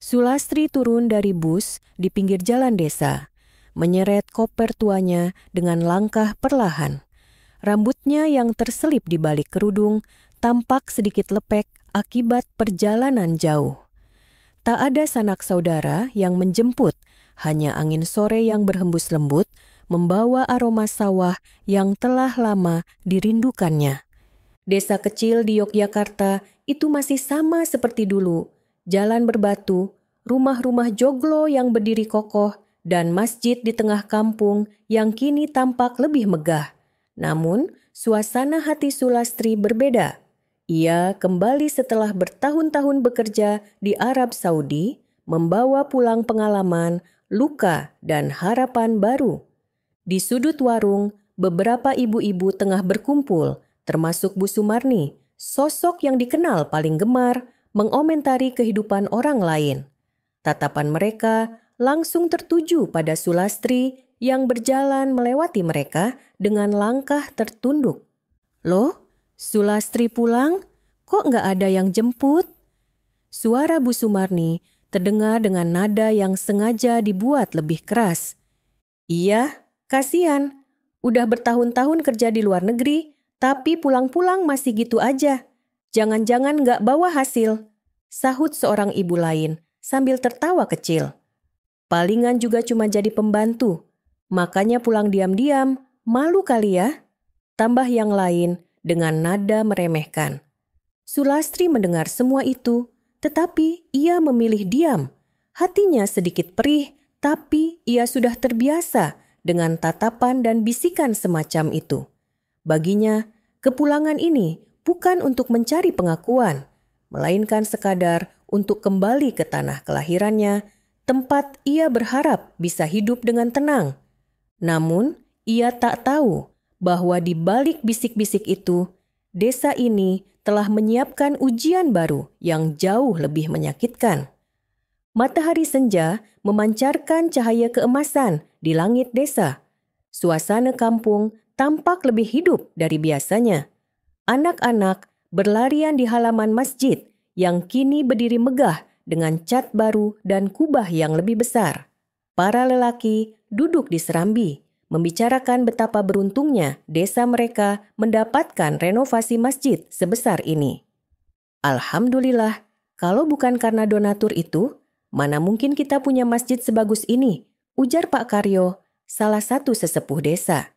Sulastri turun dari bus di pinggir jalan desa, menyeret koper tuanya dengan langkah perlahan. Rambutnya yang terselip di balik kerudung tampak sedikit lepek akibat perjalanan jauh. Tak ada sanak saudara yang menjemput, hanya angin sore yang berhembus lembut membawa aroma sawah yang telah lama dirindukannya. Desa kecil di Yogyakarta itu masih sama seperti dulu. Jalan berbatu, rumah-rumah joglo yang berdiri kokoh, dan masjid di tengah kampung yang kini tampak lebih megah. Namun, suasana hati Sulastri berbeda. Ia kembali setelah bertahun-tahun bekerja di Arab Saudi, membawa pulang pengalaman, luka, dan harapan baru. Di sudut warung, beberapa ibu-ibu tengah berkumpul, termasuk Bu Sumarni, sosok yang dikenal paling gemar mengomentari kehidupan orang lain. Tatapan mereka langsung tertuju pada Sulastri yang berjalan melewati mereka dengan langkah tertunduk. "Loh, Sulastri pulang? Kok nggak ada yang jemput?" Suara Bu Sumarni terdengar dengan nada yang sengaja dibuat lebih keras. "Iya, kasihan. Udah bertahun-tahun kerja di luar negeri, tapi pulang-pulang masih gitu aja. Jangan-jangan nggak bawa hasil," sahut seorang ibu lain sambil tertawa kecil. "Palingan juga cuma jadi pembantu, makanya pulang diam-diam, malu kali ya," tambah yang lain dengan nada meremehkan. Sulastri mendengar semua itu, tetapi ia memilih diam. Hatinya sedikit perih, tapi ia sudah terbiasa dengan tatapan dan bisikan semacam itu. Baginya, kepulangan ini bukan untuk mencari pengakuan, melainkan sekadar untuk kembali ke tanah kelahirannya, tempat ia berharap bisa hidup dengan tenang. Namun, ia tak tahu bahwa di balik bisik-bisik itu, desa ini telah menyiapkan ujian baru yang jauh lebih menyakitkan. Matahari senja memancarkan cahaya keemasan di langit desa. Suasana kampung tampak lebih hidup dari biasanya. Anak-anak berlarian di halaman masjid yang kini berdiri megah dengan cat baru dan kubah yang lebih besar. Para lelaki duduk di serambi, membicarakan betapa beruntungnya desa mereka mendapatkan renovasi masjid sebesar ini. "Alhamdulillah, kalau bukan karena donatur itu, mana mungkin kita punya masjid sebagus ini," ujar Pak Karyo, salah satu sesepuh desa.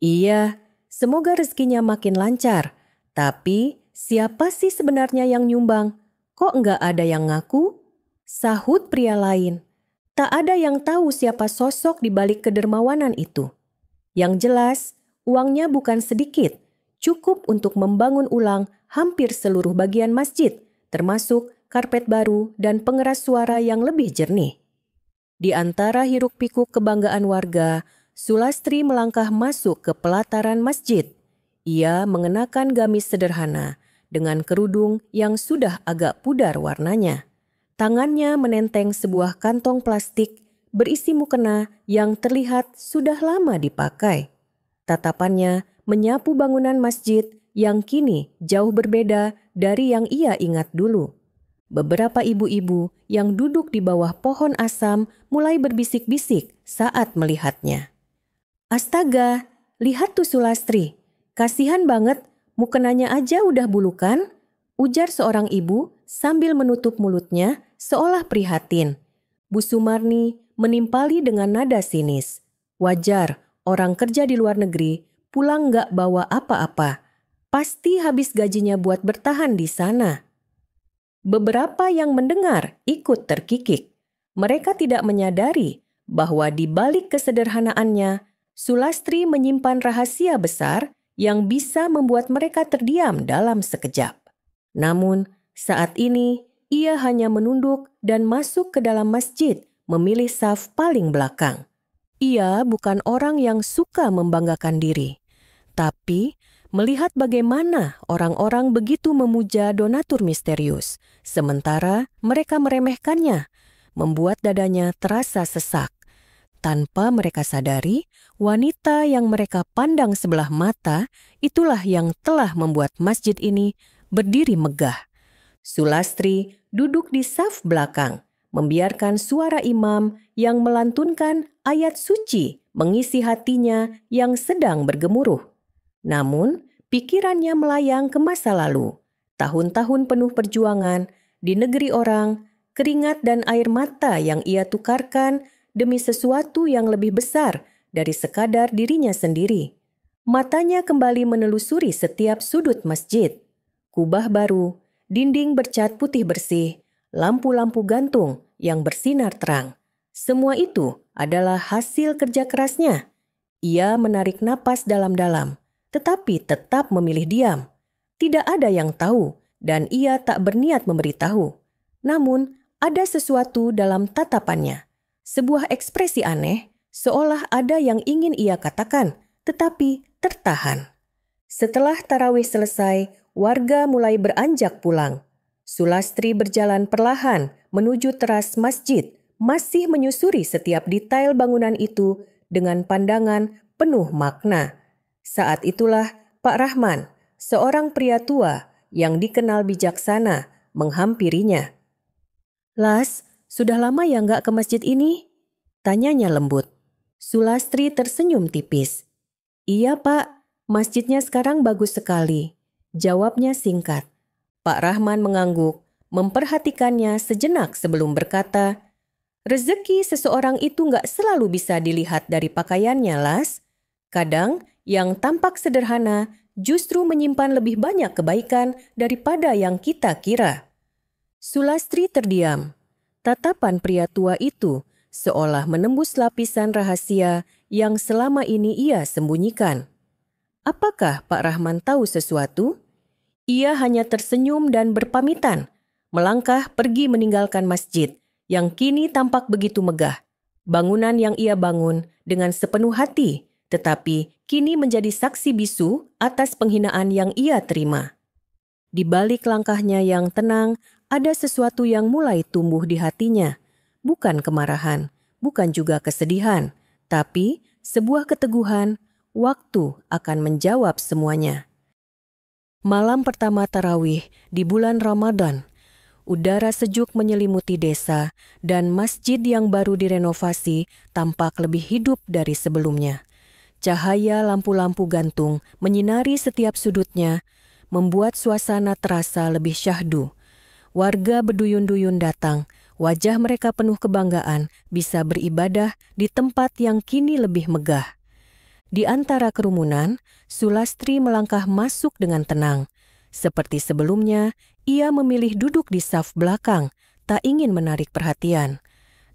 "Iya, semoga rezekinya makin lancar. Tapi siapa sih sebenarnya yang nyumbang? Kok nggak ada yang ngaku?" sahut pria lain. Tak ada yang tahu siapa sosok di balik kedermawanan itu. Yang jelas, uangnya bukan sedikit, cukup untuk membangun ulang hampir seluruh bagian masjid, termasuk karpet baru dan pengeras suara yang lebih jernih. Di antara hiruk-pikuk kebanggaan warga, Sulastri melangkah masuk ke pelataran masjid. Ia mengenakan gamis sederhana dengan kerudung yang sudah agak pudar warnanya. Tangannya menenteng sebuah kantong plastik berisi mukena yang terlihat sudah lama dipakai. Tatapannya menyapu bangunan masjid yang kini jauh berbeda dari yang ia ingat dulu. Beberapa ibu-ibu yang duduk di bawah pohon asam mulai berbisik-bisik saat melihatnya. "Astaga, lihat tuh Sulastri. Kasihan banget, mukenanya aja udah bulukan," ujar seorang ibu sambil menutup mulutnya seolah prihatin. Bu Sumarni menimpali dengan nada sinis. "Wajar, orang kerja di luar negeri pulang nggak bawa apa-apa. Pasti habis gajinya buat bertahan di sana." Beberapa yang mendengar ikut terkikik. Mereka tidak menyadari bahwa di balik kesederhanaannya, Sulastri menyimpan rahasia besar yang bisa membuat mereka terdiam dalam sekejap. Namun, saat ini ia hanya menunduk dan masuk ke dalam masjid, memilih saf paling belakang. Ia bukan orang yang suka membanggakan diri, tapi melihat bagaimana orang-orang begitu memuja donatur misterius, sementara mereka meremehkannya, membuat dadanya terasa sesak. Tanpa mereka sadari, wanita yang mereka pandang sebelah mata, itulah yang telah membuat masjid ini berdiri megah. Sulastri duduk di saf belakang, membiarkan suara imam yang melantunkan ayat suci mengisi hatinya yang sedang bergemuruh. Namun, pikirannya melayang ke masa lalu, tahun-tahun penuh perjuangan di negeri orang, keringat dan air mata yang ia tukarkan demi sesuatu yang lebih besar dari sekadar dirinya sendiri. Matanya kembali menelusuri setiap sudut masjid. Kubah baru, dinding bercat putih bersih, lampu-lampu gantung yang bersinar terang. Semua itu adalah hasil kerja kerasnya. Ia menarik napas dalam-dalam, tetapi tetap memilih diam. Tidak ada yang tahu, dan ia tak berniat memberitahu. Namun, ada sesuatu dalam tatapannya. Sebuah ekspresi aneh, seolah ada yang ingin ia katakan, tetapi tertahan. Setelah tarawih selesai, warga mulai beranjak pulang. Sulastri berjalan perlahan menuju teras masjid, masih menyusuri setiap detail bangunan itu dengan pandangan penuh makna. Saat itulah Pak Rahman, seorang pria tua yang dikenal bijaksana, menghampirinya. "Las, sudah lama ya nggak ke masjid ini?" tanyanya lembut. Sulastri tersenyum tipis. "Iya Pak, masjidnya sekarang bagus sekali," jawabnya singkat. Pak Rahman mengangguk, memperhatikannya sejenak sebelum berkata, "Rezeki seseorang itu nggak selalu bisa dilihat dari pakaiannya, Las. Kadang yang tampak sederhana justru menyimpan lebih banyak kebaikan daripada yang kita kira." Sulastri terdiam. Tatapan pria tua itu seolah menembus lapisan rahasia yang selama ini ia sembunyikan. Apakah Pak Rahman tahu sesuatu? Ia hanya tersenyum dan berpamitan, melangkah pergi meninggalkan masjid yang kini tampak begitu megah. Bangunan yang ia bangun dengan sepenuh hati, tetapi kini menjadi saksi bisu atas penghinaan yang ia terima. Di balik langkahnya yang tenang, ada sesuatu yang mulai tumbuh di hatinya. Bukan kemarahan, bukan juga kesedihan, tapi sebuah keteguhan. Waktu akan menjawab semuanya. Malam pertama tarawih di bulan Ramadan, udara sejuk menyelimuti desa dan masjid yang baru direnovasi tampak lebih hidup dari sebelumnya. Cahaya lampu-lampu gantung menyinari setiap sudutnya, membuat suasana terasa lebih syahdu. Warga berduyun-duyun datang, wajah mereka penuh kebanggaan bisa beribadah di tempat yang kini lebih megah. Di antara kerumunan, Sulastri melangkah masuk dengan tenang. Seperti sebelumnya, ia memilih duduk di saf belakang, tak ingin menarik perhatian.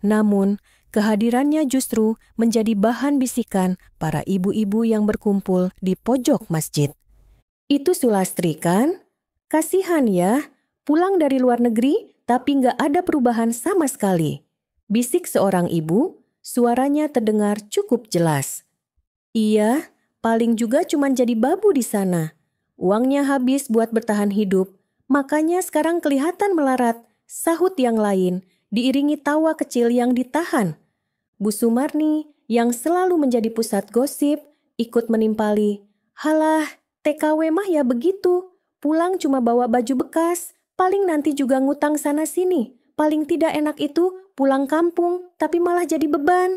Namun, kehadirannya justru menjadi bahan bisikan para ibu-ibu yang berkumpul di pojok masjid. "Itu Sulastri kan? Kasihan ya, pulang dari luar negeri tapi nggak ada perubahan sama sekali," bisik seorang ibu, suaranya terdengar cukup jelas. "Iya, paling juga cuma jadi babu di sana. Uangnya habis buat bertahan hidup, makanya sekarang kelihatan melarat," sahut yang lain, diiringi tawa kecil yang ditahan. Bu Sumarni, yang selalu menjadi pusat gosip, ikut menimpali, "Halah, TKW mah ya begitu, pulang cuma bawa baju bekas, paling nanti juga ngutang sana-sini. Paling tidak enak itu pulang kampung, tapi malah jadi beban."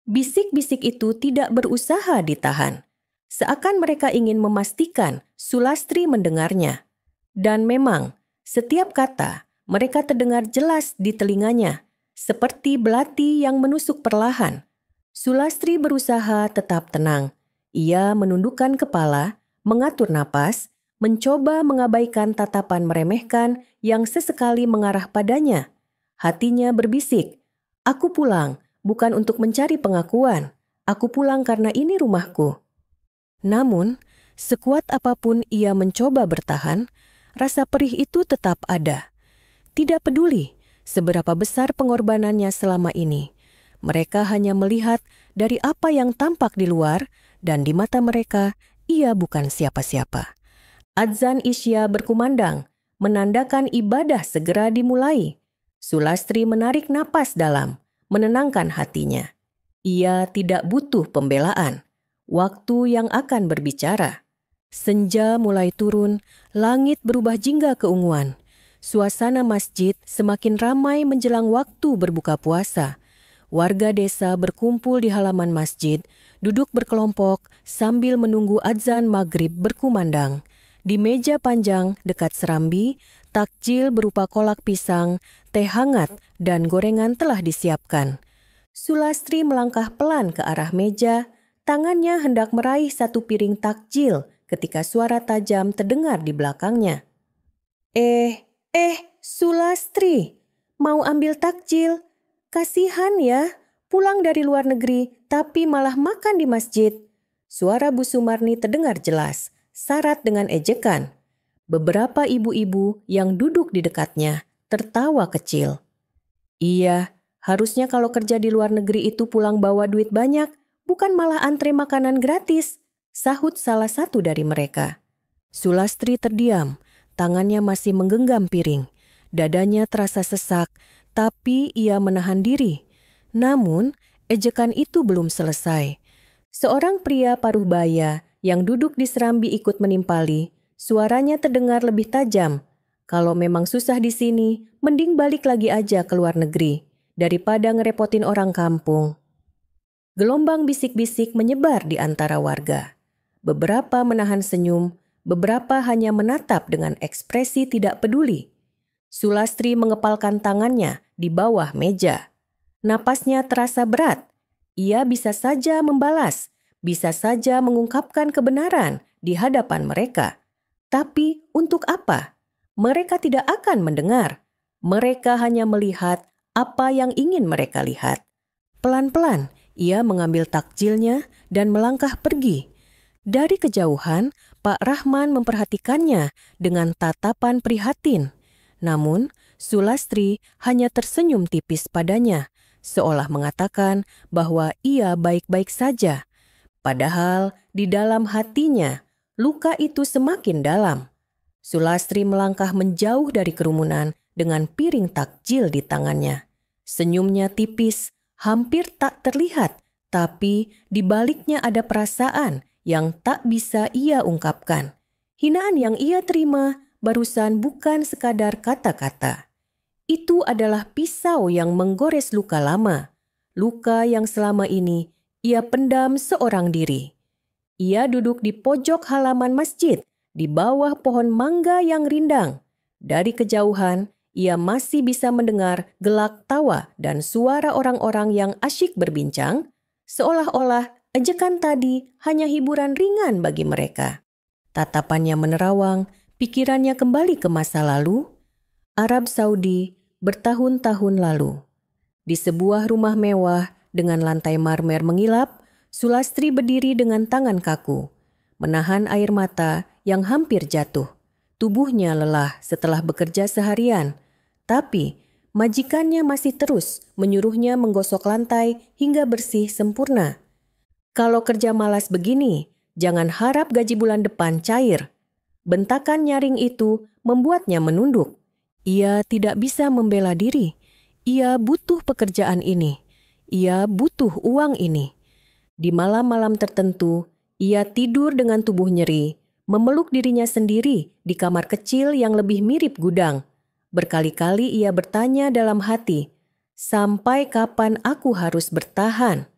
Bisik-bisik itu tidak berusaha ditahan. Seakan mereka ingin memastikan Sulastri mendengarnya. Dan memang, setiap kata mereka terdengar jelas di telinganya, seperti belati yang menusuk perlahan. Sulastri berusaha tetap tenang. Ia menundukkan kepala, mengatur napas, mencoba mengabaikan tatapan meremehkan yang sesekali mengarah padanya. Hatinya berbisik, "Aku pulang. Bukan untuk mencari pengakuan. Aku pulang karena ini rumahku." Namun, sekuat apapun ia mencoba bertahan, rasa perih itu tetap ada. Tidak peduli seberapa besar pengorbanannya selama ini. Mereka hanya melihat dari apa yang tampak di luar, dan di mata mereka, ia bukan siapa-siapa. Adzan Isya berkumandang, menandakan ibadah segera dimulai. Sulastri menarik napas dalam, menenangkan hatinya. Ia tidak butuh pembelaan. Waktu yang akan berbicara. Senja mulai turun, langit berubah jingga keunguan. Suasana masjid semakin ramai menjelang waktu berbuka puasa. Warga desa berkumpul di halaman masjid, duduk berkelompok sambil menunggu adzan maghrib berkumandang. Di meja panjang dekat serambi, takjil berupa kolak pisang, teh hangat, dan gorengan telah disiapkan. Sulastri melangkah pelan ke arah meja, tangannya hendak meraih satu piring takjil ketika suara tajam terdengar di belakangnya. Sulastri, mau ambil takjil? Kasihan ya, pulang dari luar negeri tapi malah makan di masjid. Suara Bu Sumarni terdengar jelas, syarat dengan ejekan. Beberapa ibu-ibu yang duduk di dekatnya tertawa kecil. Iya, harusnya kalau kerja di luar negeri itu pulang bawa duit banyak, bukan malah antre makanan gratis, sahut salah satu dari mereka. Sulastri terdiam, tangannya masih menggenggam piring. Dadanya terasa sesak, tapi ia menahan diri. Namun, ejekan itu belum selesai. Seorang pria paruh baya yang duduk di serambi ikut menimpali. Suaranya terdengar lebih tajam. Kalau memang susah di sini, mending balik lagi aja ke luar negeri, daripada ngerepotin orang kampung. Gelombang bisik-bisik menyebar di antara warga. Beberapa menahan senyum, beberapa hanya menatap dengan ekspresi tidak peduli. Sulastri mengepalkan tangannya di bawah meja. Napasnya terasa berat. Ia bisa saja membalas, bisa saja mengungkapkan kebenaran di hadapan mereka. Tapi untuk apa? Mereka tidak akan mendengar. Mereka hanya melihat apa yang ingin mereka lihat. Pelan-pelan ia mengambil takjilnya dan melangkah pergi. Dari kejauhan, Pak Rahman memperhatikannya dengan tatapan prihatin. Namun, Sulastri hanya tersenyum tipis padanya, seolah mengatakan bahwa ia baik-baik saja. Padahal di dalam hatinya, luka itu semakin dalam. Sulastri melangkah menjauh dari kerumunan dengan piring takjil di tangannya. Senyumnya tipis, hampir tak terlihat, tapi di baliknya ada perasaan yang tak bisa ia ungkapkan. Hinaan yang ia terima barusan bukan sekadar kata-kata. Itu adalah pisau yang menggores luka lama. Luka yang selama ini ia pendam seorang diri. Ia duduk di pojok halaman masjid, di bawah pohon mangga yang rindang. Dari kejauhan, ia masih bisa mendengar gelak tawa dan suara orang-orang yang asyik berbincang, seolah-olah ejekan tadi hanya hiburan ringan bagi mereka. Tatapannya menerawang, pikirannya kembali ke masa lalu, Arab Saudi bertahun-tahun lalu. Di sebuah rumah mewah dengan lantai marmer mengilap, Sulastri berdiri dengan tangan kaku, menahan air mata yang hampir jatuh. Tubuhnya lelah setelah bekerja seharian, tapi majikannya masih terus menyuruhnya menggosok lantai hingga bersih sempurna. Kalau kerja malas begini, jangan harap gaji bulan depan cair. Bentakan nyaring itu membuatnya menunduk. Ia tidak bisa membela diri. Ia butuh pekerjaan ini. Ia butuh uang ini. Di malam-malam tertentu, ia tidur dengan tubuh nyeri, memeluk dirinya sendiri di kamar kecil yang lebih mirip gudang. Berkali-kali ia bertanya dalam hati, sampai kapan aku harus bertahan?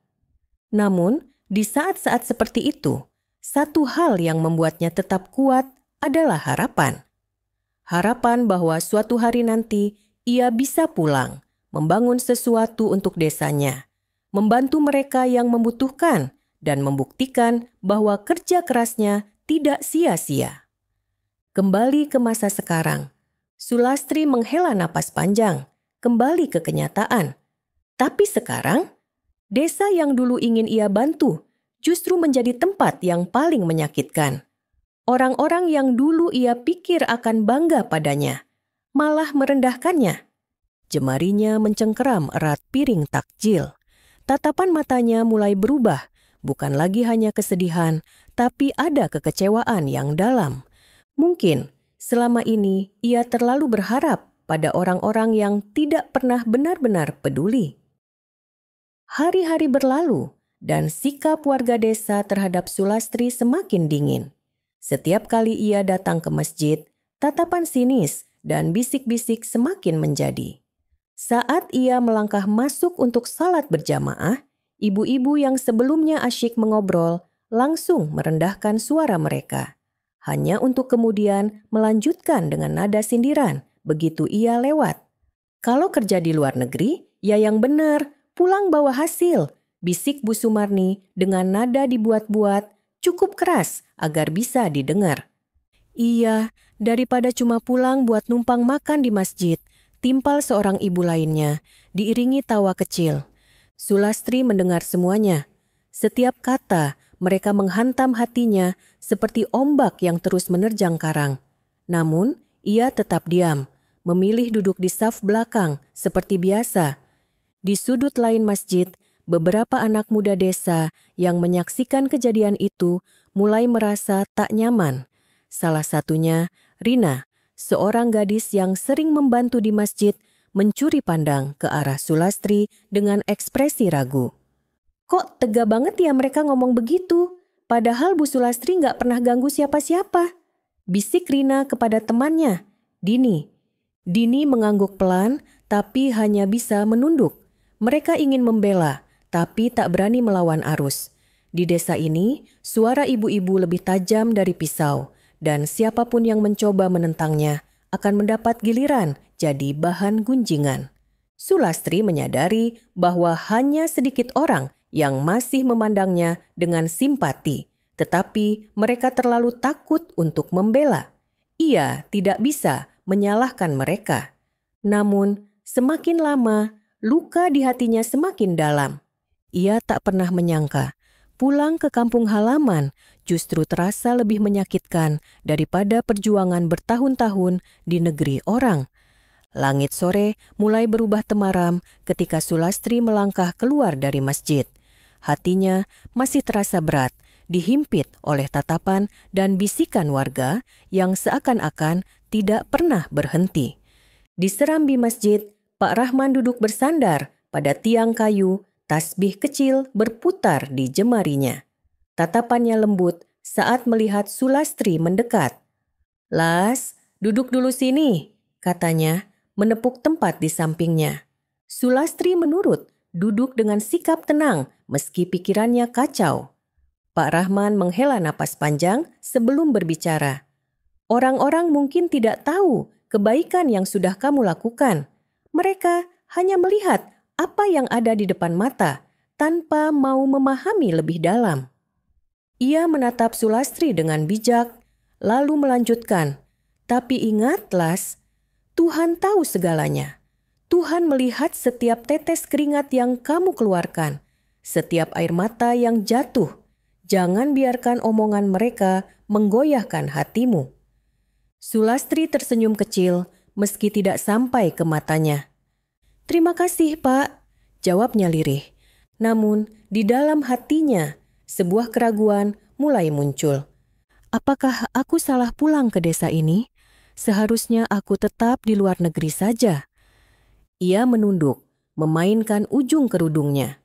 Namun, di saat-saat seperti itu, satu hal yang membuatnya tetap kuat adalah harapan. Harapan bahwa suatu hari nanti ia bisa pulang, membangun sesuatu untuk desanya, membantu mereka yang membutuhkan, dan membuktikan bahwa kerja kerasnya tidak sia-sia. Kembali ke masa sekarang, Sulastri menghela napas panjang, kembali ke kenyataan. Tapi sekarang, desa yang dulu ingin ia bantu justru menjadi tempat yang paling menyakitkan. Orang-orang yang dulu ia pikir akan bangga padanya, malah merendahkannya. Jemarinya mencengkeram erat piring takjil. Tatapan matanya mulai berubah, bukan lagi hanya kesedihan, tapi ada kekecewaan yang dalam. Mungkin selama ini ia terlalu berharap pada orang-orang yang tidak pernah benar-benar peduli. Hari-hari berlalu dan sikap warga desa terhadap Sulastri semakin dingin. Setiap kali ia datang ke masjid, tatapan sinis dan bisik-bisik semakin menjadi. Saat ia melangkah masuk untuk salat berjamaah, ibu-ibu yang sebelumnya asyik mengobrol langsung merendahkan suara mereka, hanya untuk kemudian melanjutkan dengan nada sindiran begitu ia lewat. Kalau kerja di luar negeri, ya yang benar, pulang bawa hasil, bisik Bu Sumarni dengan nada dibuat-buat cukup keras agar bisa didengar. Iya, daripada cuma pulang buat numpang makan di masjid, timpal seorang ibu lainnya, diiringi tawa kecil. Sulastri mendengar semuanya. Setiap kata, mereka menghantam hatinya seperti ombak yang terus menerjang karang. Namun, ia tetap diam, memilih duduk di saf belakang seperti biasa. Di sudut lain masjid, beberapa anak muda desa yang menyaksikan kejadian itu mulai merasa tak nyaman. Salah satunya, Rina, seorang gadis yang sering membantu di masjid, mencuri pandang ke arah Sulastri dengan ekspresi ragu. Kok tega banget ya mereka ngomong begitu? Padahal Bu Sulastri nggak pernah ganggu siapa-siapa. Bisik Rina kepada temannya, Dini. Dini mengangguk pelan, tapi hanya bisa menunduk. Mereka ingin membela, tapi tak berani melawan arus. Di desa ini, suara ibu-ibu lebih tajam dari pisau, dan siapapun yang mencoba menentangnya akan mendapat giliran jadi bahan gunjingan. Sulastri menyadari bahwa hanya sedikit orang yang masih memandangnya dengan simpati, tetapi mereka terlalu takut untuk membela. Ia tidak bisa menyalahkan mereka. Namun, semakin lama, luka di hatinya semakin dalam. Ia tak pernah menyangka pulang ke kampung halaman justru terasa lebih menyakitkan daripada perjuangan bertahun-tahun di negeri orang. Langit sore mulai berubah temaram ketika Sulastri melangkah keluar dari masjid. Hatinya masih terasa berat, dihimpit oleh tatapan dan bisikan warga yang seakan-akan tidak pernah berhenti. Di serambi masjid, Pak Rahman duduk bersandar pada tiang kayu, tasbih kecil berputar di jemarinya. Tatapannya lembut saat melihat Sulastri mendekat. "Las, duduk dulu sini," katanya, menepuk tempat di sampingnya. Sulastri menurut, duduk dengan sikap tenang meski pikirannya kacau. Pak Rahman menghela napas panjang sebelum berbicara. "Orang-orang mungkin tidak tahu kebaikan yang sudah kamu lakukan. Mereka hanya melihat apa yang ada di depan mata, tanpa mau memahami lebih dalam." Ia menatap Sulastri dengan bijak, lalu melanjutkan, "Tapi ingat, Las, Tuhan tahu segalanya. Tuhan melihat setiap tetes keringat yang kamu keluarkan, setiap air mata yang jatuh. Jangan biarkan omongan mereka menggoyahkan hatimu." Sulastri tersenyum kecil, meski tidak sampai ke matanya. "Terima kasih, Pak," jawabnya lirih. Namun, di dalam hatinya, sebuah keraguan mulai muncul. Apakah aku salah pulang ke desa ini? Seharusnya aku tetap di luar negeri saja. Ia menunduk, memainkan ujung kerudungnya.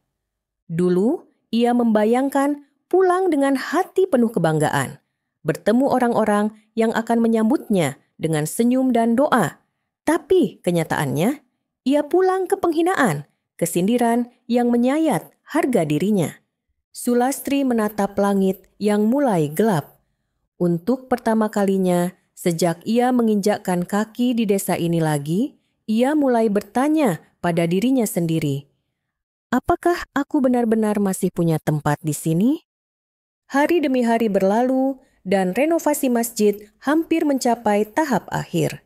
Dulu, ia membayangkan pulang dengan hati penuh kebanggaan, bertemu orang-orang yang akan menyambutnya dengan senyum dan doa. Tapi kenyataannya, ia pulang ke penghinaan, kesindiran yang menyayat harga dirinya. Sulastri menatap langit yang mulai gelap. Untuk pertama kalinya, sejak ia menginjakkan kaki di desa ini lagi, ia mulai bertanya pada dirinya sendiri, apakah aku benar-benar masih punya tempat di sini? Hari demi hari berlalu, dan renovasi masjid hampir mencapai tahap akhir.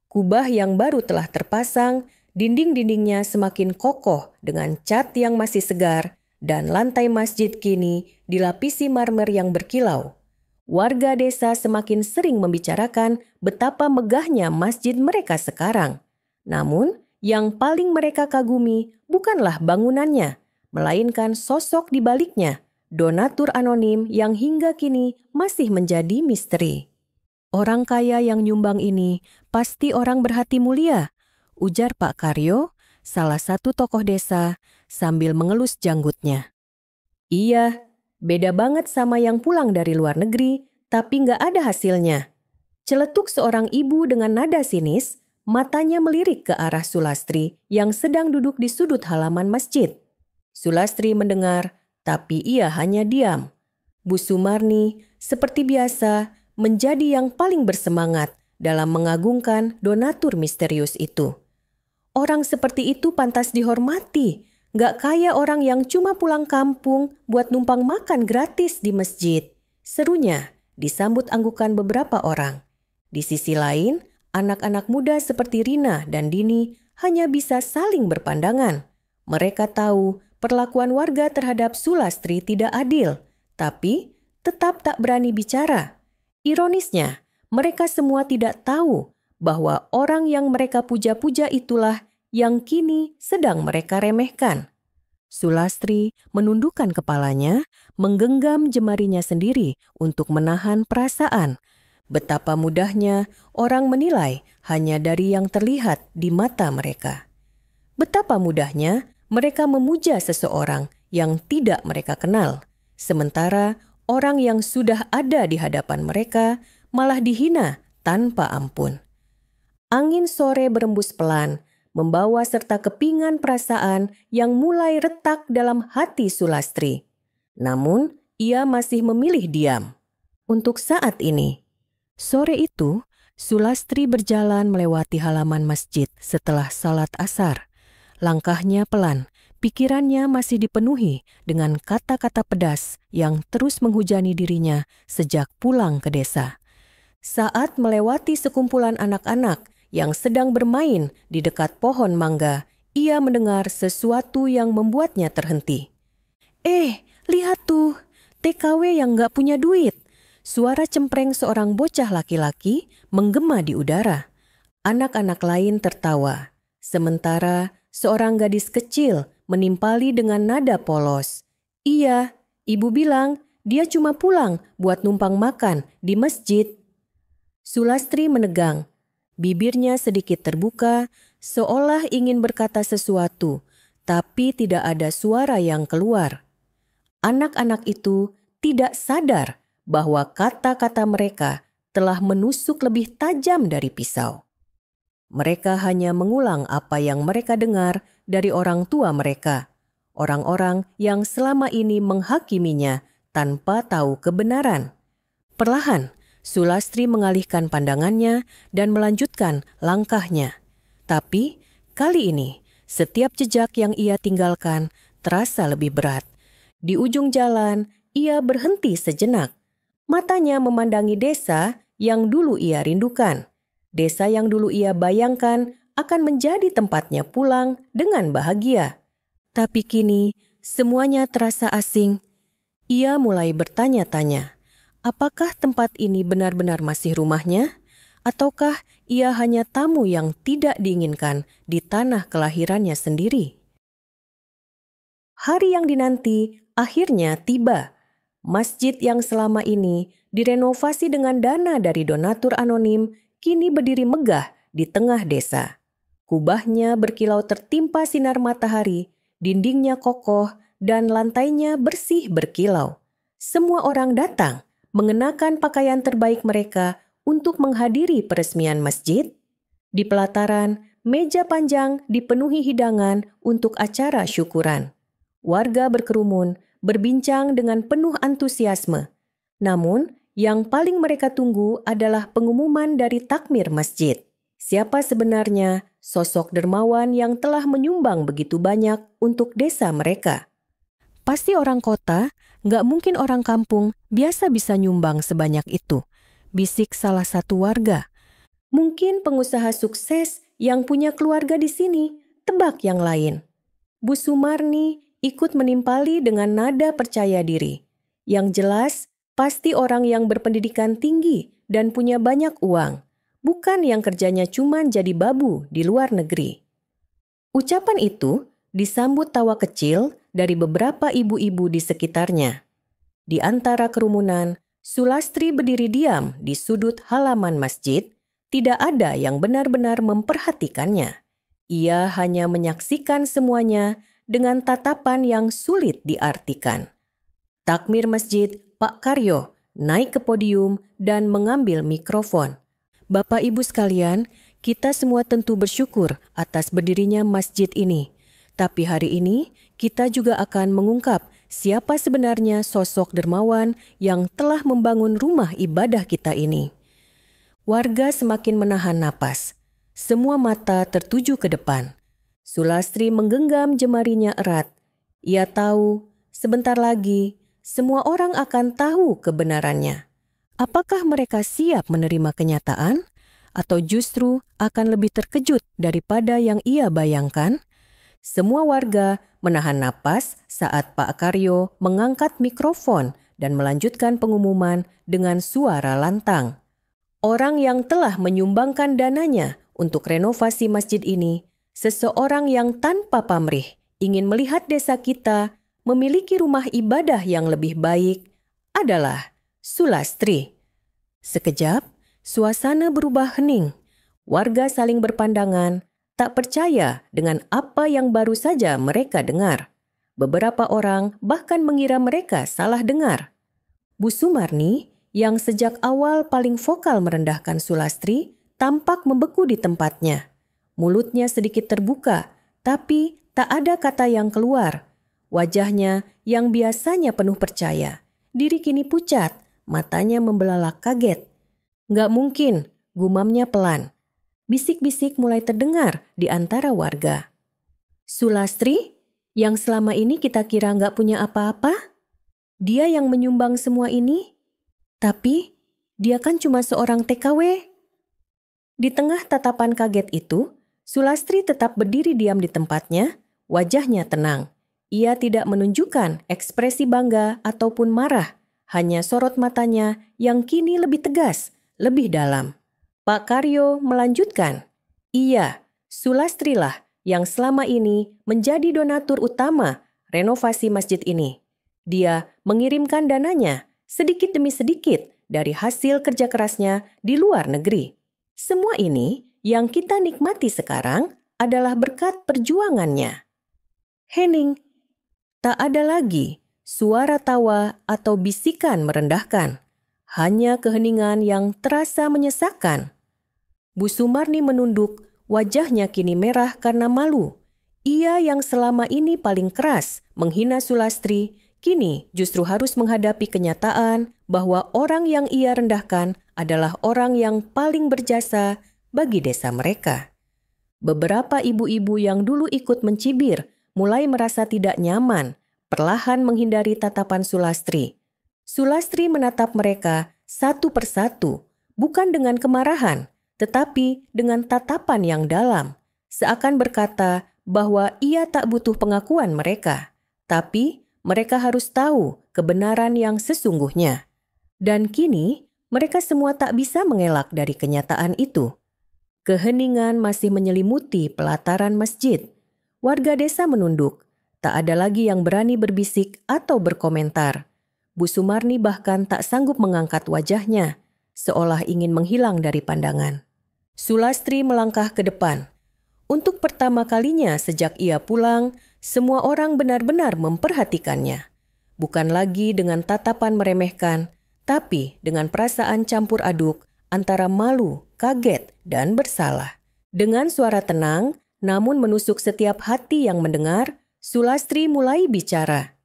Kubah yang baru telah terpasang, dinding-dindingnya semakin kokoh dengan cat yang masih segar, dan lantai masjid kini dilapisi marmer yang berkilau. Warga desa semakin sering membicarakan betapa megahnya masjid mereka sekarang. Namun, yang paling mereka kagumi bukanlah bangunannya, melainkan sosok di baliknya, donatur anonim yang hingga kini masih menjadi misteri. "Orang kaya yang nyumbang ini pasti orang berhati mulia," ujar Pak Karyo, salah satu tokoh desa, sambil mengelus janggutnya. "Iya, beda banget sama yang pulang dari luar negeri, tapi nggak ada hasilnya," Celetuk seorang ibu dengan nada sinis, matanya melirik ke arah Sulastri yang sedang duduk di sudut halaman masjid. Sulastri mendengar, tapi ia hanya diam. Bu Sumarni, seperti biasa, menjadi yang paling bersemangat dalam mengagungkan donatur misterius itu. Orang seperti itu pantas dihormati, gak kayak orang yang cuma pulang kampung buat numpang makan gratis di masjid. Serunya disambut anggukan beberapa orang. Di sisi lain, anak-anak muda seperti Rina dan Dini hanya bisa saling berpandangan. Mereka tahu perlakuan warga terhadap Sulastri tidak adil, tapi tetap tak berani bicara. Ironisnya, mereka semua tidak tahu bahwa orang yang mereka puja-puja itulah yang kini sedang mereka remehkan. Sulastri menundukkan kepalanya, menggenggam jemarinya sendiri untuk menahan perasaan. Betapa mudahnya orang menilai hanya dari yang terlihat di mata mereka. Betapa mudahnya mereka memuja seseorang yang tidak mereka kenal, sementara orang yang sudah ada di hadapan mereka malah dihina tanpa ampun. Angin sore berembus pelan, membawa serta kepingan perasaan yang mulai retak dalam hati Sulastri. Namun, ia masih memilih diam. Untuk saat ini. Sore itu, Sulastri berjalan melewati halaman masjid setelah salat asar. Langkahnya pelan, pikirannya masih dipenuhi dengan kata-kata pedas yang terus menghujani dirinya sejak pulang ke desa. Saat melewati sekumpulan anak-anak yang sedang bermain di dekat pohon mangga, ia mendengar sesuatu yang membuatnya terhenti. Lihat tuh, TKW yang gak punya duit. Suara cempreng seorang bocah laki-laki menggema di udara. Anak-anak lain tertawa. Sementara seorang gadis kecil menimpali dengan nada polos. Iya, ibu bilang dia cuma pulang buat numpang makan di masjid. Sulastri menegang. Bibirnya sedikit terbuka, seolah ingin berkata sesuatu, tapi tidak ada suara yang keluar. Anak-anak itu tidak sadar bahwa kata-kata mereka telah menusuk lebih tajam dari pisau. Mereka hanya mengulang apa yang mereka dengar dari orang tua mereka, orang-orang yang selama ini menghakiminya tanpa tahu kebenaran. Perlahan, Sulastri mengalihkan pandangannya dan melanjutkan langkahnya. Tapi kali ini, setiap jejak yang ia tinggalkan terasa lebih berat. Di ujung jalan, ia berhenti sejenak. Matanya memandangi desa yang dulu ia rindukan. Desa yang dulu ia bayangkan akan menjadi tempatnya pulang dengan bahagia. Tapi kini semuanya terasa asing. Ia mulai bertanya-tanya, apakah tempat ini benar-benar masih rumahnya? Ataukah ia hanya tamu yang tidak diinginkan di tanah kelahirannya sendiri? Hari yang dinanti akhirnya tiba. Masjid yang selama ini direnovasi dengan dana dari donatur anonim kini berdiri megah di tengah desa. Kubahnya berkilau tertimpa sinar matahari, dindingnya kokoh dan lantainya bersih berkilau. Semua orang datang mengenakan pakaian terbaik mereka untuk menghadiri peresmian masjid. Di pelataran, meja panjang dipenuhi hidangan untuk acara syukuran. Warga berkerumun, berbincang dengan penuh antusiasme. Namun, yang paling mereka tunggu adalah pengumuman dari takmir masjid. Siapa sebenarnya sosok dermawan yang telah menyumbang begitu banyak untuk desa mereka? Pasti orang kota, nggak mungkin orang kampung biasa bisa nyumbang sebanyak itu, bisik salah satu warga. Mungkin pengusaha sukses yang punya keluarga di sini, tebak yang lain. Bu Sumarni ikut menimpali dengan nada percaya diri. Yang jelas, pasti orang yang berpendidikan tinggi dan punya banyak uang, bukan yang kerjanya cuma jadi babu di luar negeri. Ucapan itu disambut tawa kecil dari beberapa ibu-ibu di sekitarnya. Di antara kerumunan, Sulastri berdiri diam di sudut halaman masjid, tidak ada yang benar-benar memperhatikannya. Ia hanya menyaksikan semuanya dengan tatapan yang sulit diartikan. Takmir masjid Pak Karyo naik ke podium dan mengambil mikrofon. Bapak Ibu sekalian, kita semua tentu bersyukur atas berdirinya masjid ini. Tapi hari ini kita juga akan mengungkap siapa sebenarnya sosok dermawan yang telah membangun rumah ibadah kita ini. Warga semakin menahan napas. Semua mata tertuju ke depan. Sulastri menggenggam jemarinya erat. Ia tahu sebentar lagi semua orang akan tahu kebenarannya. Apakah mereka siap menerima kenyataan? Atau justru akan lebih terkejut daripada yang ia bayangkan? Semua warga menahan napas saat Pak Karyo mengangkat mikrofon dan melanjutkan pengumuman dengan suara lantang. Orang yang telah menyumbangkan dananya untuk renovasi masjid ini, seseorang yang tanpa pamrih ingin melihat desa kita memiliki rumah ibadah yang lebih baik adalah Sulastri. Sekejap, suasana berubah hening. Warga saling berpandangan, tak percaya dengan apa yang baru saja mereka dengar. Beberapa orang bahkan mengira mereka salah dengar. Bu Sumarni, yang sejak awal paling vokal merendahkan Sulastri, tampak membeku di tempatnya. Mulutnya sedikit terbuka, tapi tak ada kata yang keluar. Wajahnya yang biasanya penuh percaya, diri kini pucat, matanya membelalak kaget. "Nggak mungkin," gumamnya pelan. Bisik-bisik mulai terdengar di antara warga. "Sulastri, yang selama ini kita kira nggak punya apa-apa? Dia yang menyumbang semua ini? Tapi dia kan cuma seorang TKW." Di tengah tatapan kaget itu, Sulastri tetap berdiri diam di tempatnya, wajahnya tenang. Ia tidak menunjukkan ekspresi bangga ataupun marah, hanya sorot matanya yang kini lebih tegas, lebih dalam. Pak Karyo melanjutkan, "Iya, Sulastrilah yang selama ini menjadi donatur utama renovasi masjid ini. Dia mengirimkan dananya sedikit demi sedikit dari hasil kerja kerasnya di luar negeri. Semua ini yang kita nikmati sekarang adalah berkat perjuangannya." Hening. Tak ada lagi suara tawa atau bisikan merendahkan. Hanya keheningan yang terasa menyesakkan. Bu Sumarni menunduk, wajahnya kini merah karena malu. Ia yang selama ini paling keras menghina Sulastri, kini justru harus menghadapi kenyataan bahwa orang yang ia rendahkan adalah orang yang paling berjasa bagi desa mereka. Beberapa ibu-ibu yang dulu ikut mencibir mulai merasa tidak nyaman, perlahan menghindari tatapan Sulastri. Sulastri menatap mereka satu persatu, bukan dengan kemarahan, tetapi dengan tatapan yang dalam, seakan berkata bahwa ia tak butuh pengakuan mereka, tapi mereka harus tahu kebenaran yang sesungguhnya. Dan kini, mereka semua tak bisa mengelak dari kenyataan itu. Keheningan masih menyelimuti pelataran masjid. Warga desa menunduk, tak ada lagi yang berani berbisik atau berkomentar. Bu Sumarni bahkan tak sanggup mengangkat wajahnya, seolah ingin menghilang dari pandangan. Sulastri melangkah ke depan. Untuk pertama kalinya sejak ia pulang, semua orang benar-benar memperhatikannya. Bukan lagi dengan tatapan meremehkan, tapi dengan perasaan campur aduk antara malu, kaget, dan bersalah. Dengan suara tenang, namun menusuk setiap hati yang mendengar, Sulastri mulai bicara.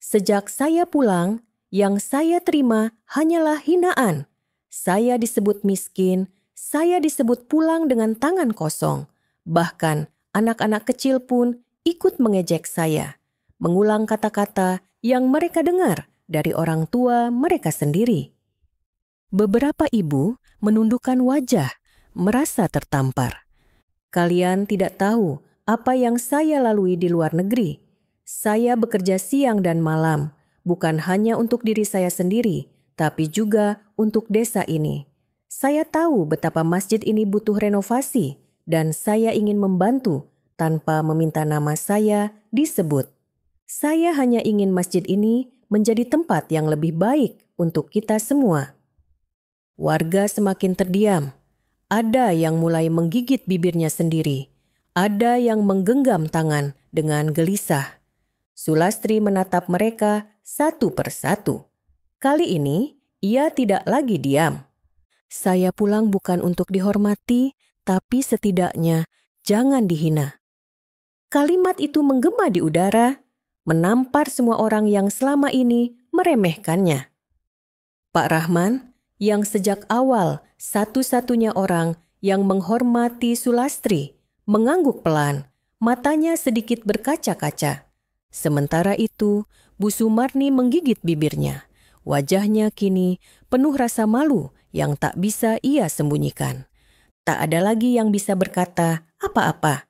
"Sejak saya pulang, yang saya terima hanyalah hinaan. Saya disebut miskin, saya disebut pulang dengan tangan kosong. Bahkan anak-anak kecil pun ikut mengejek saya, mengulang kata-kata yang mereka dengar dari orang tua mereka sendiri." Beberapa ibu menundukkan wajah, merasa tertampar. "Kalian tidak tahu apa yang saya lalui di luar negeri. Saya bekerja siang dan malam, bukan hanya untuk diri saya sendiri, tapi juga untuk desa ini. Saya tahu betapa masjid ini butuh renovasi, dan saya ingin membantu tanpa meminta nama saya disebut. Saya hanya ingin masjid ini menjadi tempat yang lebih baik untuk kita semua." Warga semakin terdiam. Ada yang mulai menggigit bibirnya sendiri. Ada yang menggenggam tangan dengan gelisah. Sulastri menatap mereka satu persatu. Kali ini, ia tidak lagi diam. Saya pulang bukan untuk dihormati, tapi setidaknya jangan dihina." Kalimat itu menggema di udara, menampar semua orang yang selama ini meremehkannya. Pak Rahman, yang sejak awal satu-satunya orang yang menghormati Sulastri, mengangguk pelan, matanya sedikit berkaca-kaca. Sementara itu, Bu Sumarni menggigit bibirnya. Wajahnya kini penuh rasa malu yang tak bisa ia sembunyikan. Tak ada lagi yang bisa berkata apa-apa.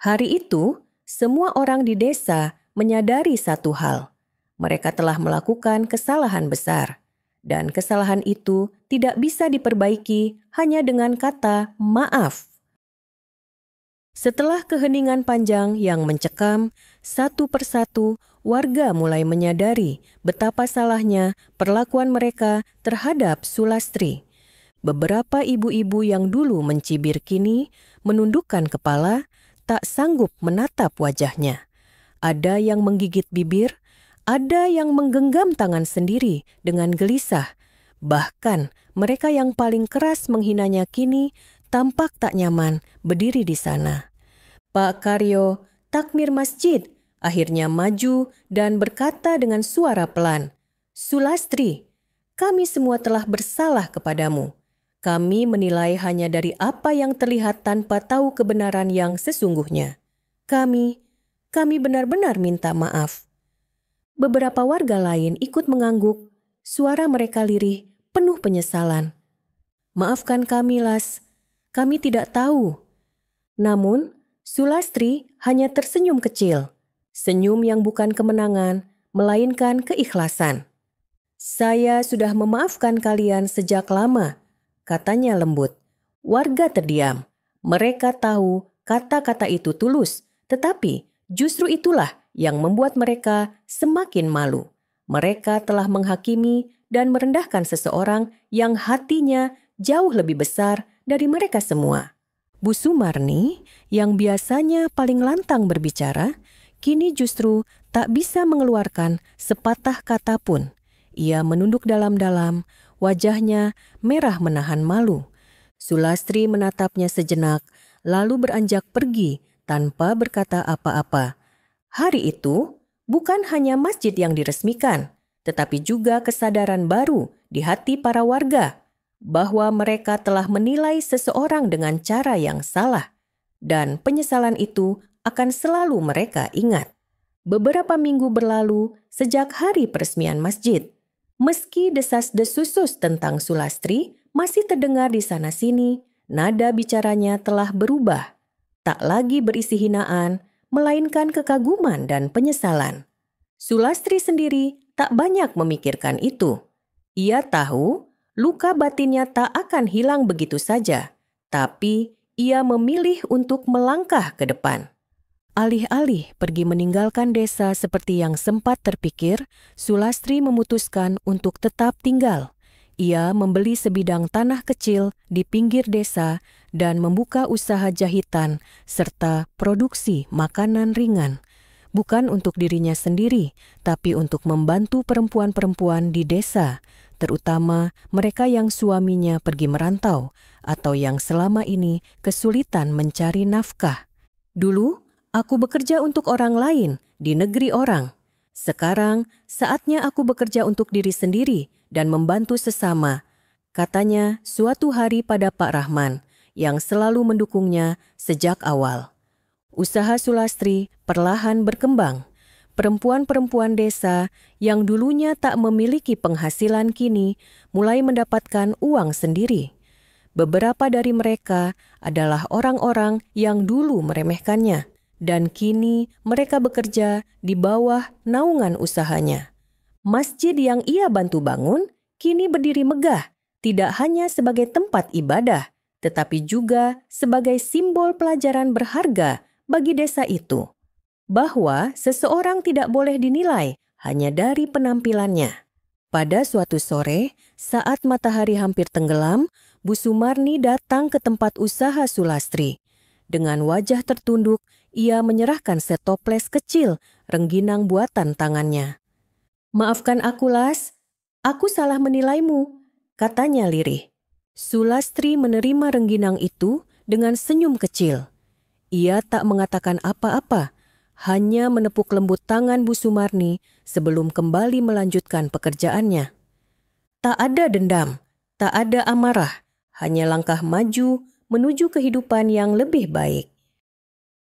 Hari itu, semua orang di desa menyadari satu hal. Mereka telah melakukan kesalahan besar. Dan kesalahan itu tidak bisa diperbaiki hanya dengan kata maaf. Setelah keheningan panjang yang mencekam, satu persatu warga mulai menyadari betapa salahnya perlakuan mereka terhadap Sulastri. Beberapa ibu-ibu yang dulu mencibir kini menundukkan kepala, tak sanggup menatap wajahnya. Ada yang menggigit bibir, ada yang menggenggam tangan sendiri dengan gelisah. Bahkan mereka yang paling keras menghinanya kini tampak tak nyaman berdiri di sana. Pak Karyo, takmir masjid, akhirnya maju dan berkata dengan suara pelan, "Sulastri, kami semua telah bersalah kepadamu. Kami menilai hanya dari apa yang terlihat tanpa tahu kebenaran yang sesungguhnya. Kami benar-benar minta maaf." Beberapa warga lain ikut mengangguk, suara mereka lirih, penuh penyesalan. "Maafkan kami, Las, kami tidak tahu." Namun, Sulastri hanya tersenyum kecil, senyum yang bukan kemenangan, melainkan keikhlasan. "Saya sudah memaafkan kalian sejak lama," katanya lembut. Warga terdiam. Mereka tahu kata-kata itu tulus, tetapi justru itulah yang membuat mereka semakin malu. Mereka telah menghakimi dan merendahkan seseorang yang hatinya jauh lebih besar dari mereka semua. Bu Sumarni, yang biasanya paling lantang berbicara, kini justru tak bisa mengeluarkan sepatah kata pun. Ia menunduk dalam-dalam, wajahnya merah menahan malu. Sulastri menatapnya sejenak, lalu beranjak pergi tanpa berkata apa-apa. Hari itu, bukan hanya masjid yang diresmikan, tetapi juga kesadaran baru di hati para warga bahwa mereka telah menilai seseorang dengan cara yang salah, dan penyesalan itu akan selalu mereka ingat. Beberapa minggu berlalu sejak hari peresmian masjid. Meski desas-desus tentang Sulastri masih terdengar di sana-sini, nada bicaranya telah berubah. Tak lagi berisi hinaan, melainkan kekaguman dan penyesalan. Sulastri sendiri tak banyak memikirkan itu. Ia tahu luka batinnya tak akan hilang begitu saja, tapi ia memilih untuk melangkah ke depan. Alih-alih pergi meninggalkan desa seperti yang sempat terpikir, Sulastri memutuskan untuk tetap tinggal. Ia membeli sebidang tanah kecil di pinggir desa dan membuka usaha jahitan serta produksi makanan ringan. Bukan untuk dirinya sendiri, tapi untuk membantu perempuan-perempuan di desa, terutama mereka yang suaminya pergi merantau atau yang selama ini kesulitan mencari nafkah. Dulu, aku bekerja untuk orang lain di negeri orang. Sekarang, saatnya aku bekerja untuk diri sendiri dan membantu sesama, katanya suatu hari pada Pak Rahman yang selalu mendukungnya sejak awal. Usaha Sulastri perlahan berkembang. Perempuan-perempuan desa yang dulunya tak memiliki penghasilan kini mulai mendapatkan uang sendiri. Beberapa dari mereka adalah orang-orang yang dulu meremehkannya, dan kini mereka bekerja di bawah naungan usahanya. Masjid yang ia bantu bangun kini berdiri megah, tidak hanya sebagai tempat ibadah, tetapi juga sebagai simbol pelajaran berharga bagi desa itu, bahwa seseorang tidak boleh dinilai hanya dari penampilannya. Pada suatu sore, saat matahari hampir tenggelam, Bu Sumarni datang ke tempat usaha Sulastri. Dengan wajah tertunduk, ia menyerahkan set toples kecil rengginang buatan tangannya. "Maafkan aku, Las. Aku salah menilaimu," katanya lirih. Sulastri menerima rengginang itu dengan senyum kecil. Ia tak mengatakan apa-apa, hanya menepuk lembut tangan Bu Sumarni sebelum kembali melanjutkan pekerjaannya. Tak ada dendam, tak ada amarah, hanya langkah maju menuju kehidupan yang lebih baik.